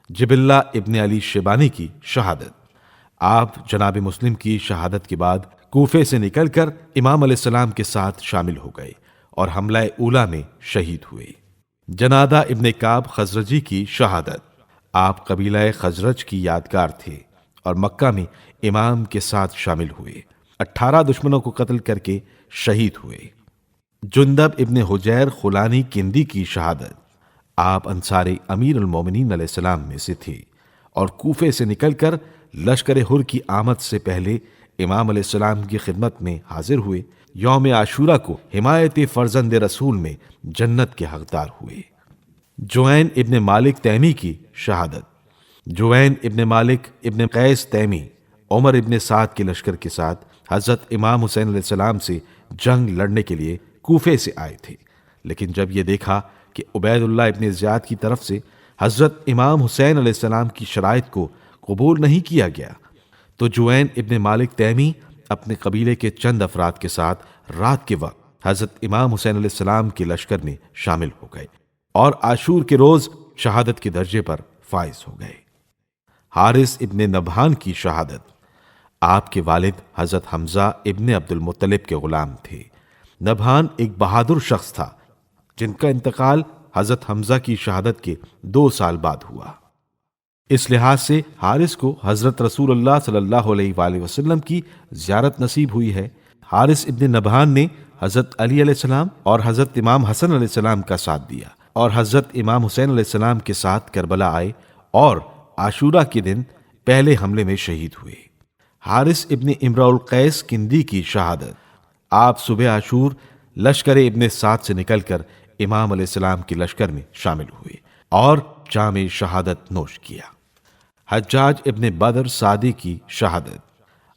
جبلہ ابن علی شیبانی کی شہادت۔ آپ جناب مسلم کی شہادت کے بعد کوفے سے نکل کر امام علیہ السلام کے ساتھ شامل ہو گئے اور حملہ اولا میں شہید ہوئے۔ جنادہ ابن کعب خزرجی کی شہادت۔ آپ قبیلہ خزرج کی یادگار تھے اور مکہ میں امام کے ساتھ شامل ہوئے۔ 18 دشمنوں کو قتل کر کے شہید ہوئے۔ جندب ابن حجیر خولانی کندی کی شہادت۔ آپ انصار امیر المومنین علیہ السلام میں سے تھے اور کوفے سے نکل کر لشکر حر کی آمد سے پہلے امام علیہ السلام کی خدمت میں حاضر ہوئے۔ یوم عاشورہ کو حمایت فرزند رسول میں جنت کے حقدار ہوئے۔ جوین ابن مالک تیمی کی شہادت۔ جوین ابن مالک ابن قیس تیمی عمر ابن سعد کے لشکر کے ساتھ حضرت امام حسین علیہ السلام سے جنگ لڑنے کے لیے کوفے سے آئے تھے، لیکن جب یہ دیکھا کہ عبید اللہ ابن زیاد کی طرف سے حضرت امام حسین علیہ السلام کی شرائط کو قبول نہیں کیا گیا تو جوین ابن مالک تیمی اپنے قبیلے کے چند افراد کے ساتھ رات کے وقت حضرت امام حسین علیہ السلام کے لشکر میں شامل ہو گئے اور عاشور کے روز شہادت کے درجے پر فائز ہو گئے۔ حارث ابن نبہان کی شہادت۔ آپ کے والد حضرت حمزہ ابن عبد المطلب کے غلام تھے۔ نبہان ایک بہادر شخص تھا جن کا انتقال حضرت حمزہ کی شہادت کے 2 سال بعد ہوا۔ اس لحاظ سے حارث کو حضرت رسول اللہ صلی اللہ علیہ وآلہ وسلم کی زیارت نصیب ہوئی ہے۔ حارث ابن نبہان نے حضرت علی علیہ السلام اور حضرت امام حسن علیہ السلام کا ساتھ دیا اور حضرت امام حسین علیہ السلام کے ساتھ کربلا آئے اور عاشورہ کے دن پہلے حملے میں شہید ہوئے۔ حارث ابن امرؤ القیس کندی کی شہادت۔ آپ صبح عاشور لشکر ابن سعد سے نکل کر امام علیہ السلام کے لشکر میں شامل ہوئے اور جام شہادت نوش کیا۔ حجاج ابن بدر سعدی کی شہادت۔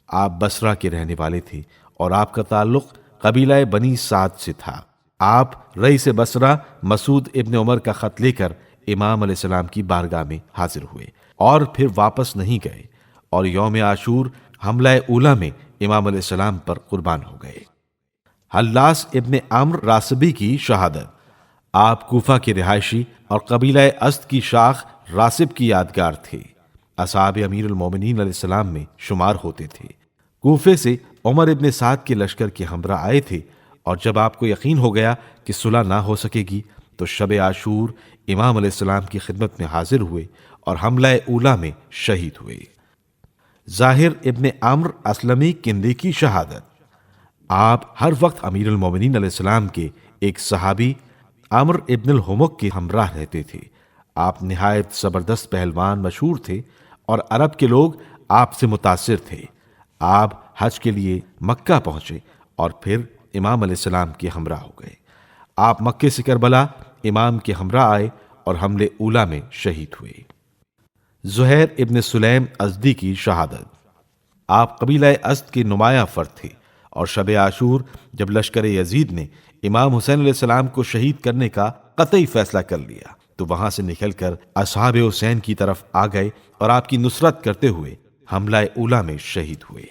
آپ بصرہ کے رہنے والے تھے اور آپ کا تعلق قبیلہ بنی سعد سے تھا۔ آپ رئیس بصرہ مسعود ابن عمر کا خط لے کر امام علیہ السلام کی بارگاہ میں حاضر ہوئے اور پھر واپس نہیں گئے اور یوم عاشور حملہ اولا میں امام علیہ السلام پر قربان ہو گئے۔ حلاس ابن عمرو راسبی کی شہادت۔ آپ کوفہ کے رہائشی اور قبیلہ ازد کی شاخ راسب کی یادگار تھے۔ اصحاب امیر المومنین علیہ السلام میں شمار ہوتے تھے۔ کوفے سے عمر ابن سعد کے لشکر کے ہمراہ آئے تھے اور جب آپ کو یقین ہو گیا کہ صلح نہ ہو سکے گی تو شب عاشور امام علیہ السلام کی خدمت میں حاضر ہوئے اور حملہ اولا میں شہید ہوئے۔ ظاہر ابن عمرو اسلمی کندی کی شہادت۔ آپ ہر وقت امیر المومنین علیہ السلام کے ایک صحابی عمرو ابن الحمق کے ہمراہ رہتے تھے۔ آپ نہایت زبردست پہلوان مشہور تھے اور عرب کے لوگ آپ سے متاثر تھے۔ آپ حج کے لیے مکہ پہنچے اور پھر امام علیہ السلام کے ہمراہ ہو گئے۔ آپ مکے سے کربلا امام کے ہمراہ آئے اور حملے اولا میں شہید ہوئے۔ زہیر ابن سلیم ازدی کی شہادت۔ آپ قبیلہ ازد کے نمایاں فرد تھے اور شب عاشور جب لشکر یزید نے امام حسین علیہ السلام کو شہید کرنے کا قطعی فیصلہ کر لیا تو وہاں سے نکل کر اصحاب حسین کی طرف آ گئے اور آپ کی نصرت کرتے ہوئے حملہ اولا میں شہید ہوئے۔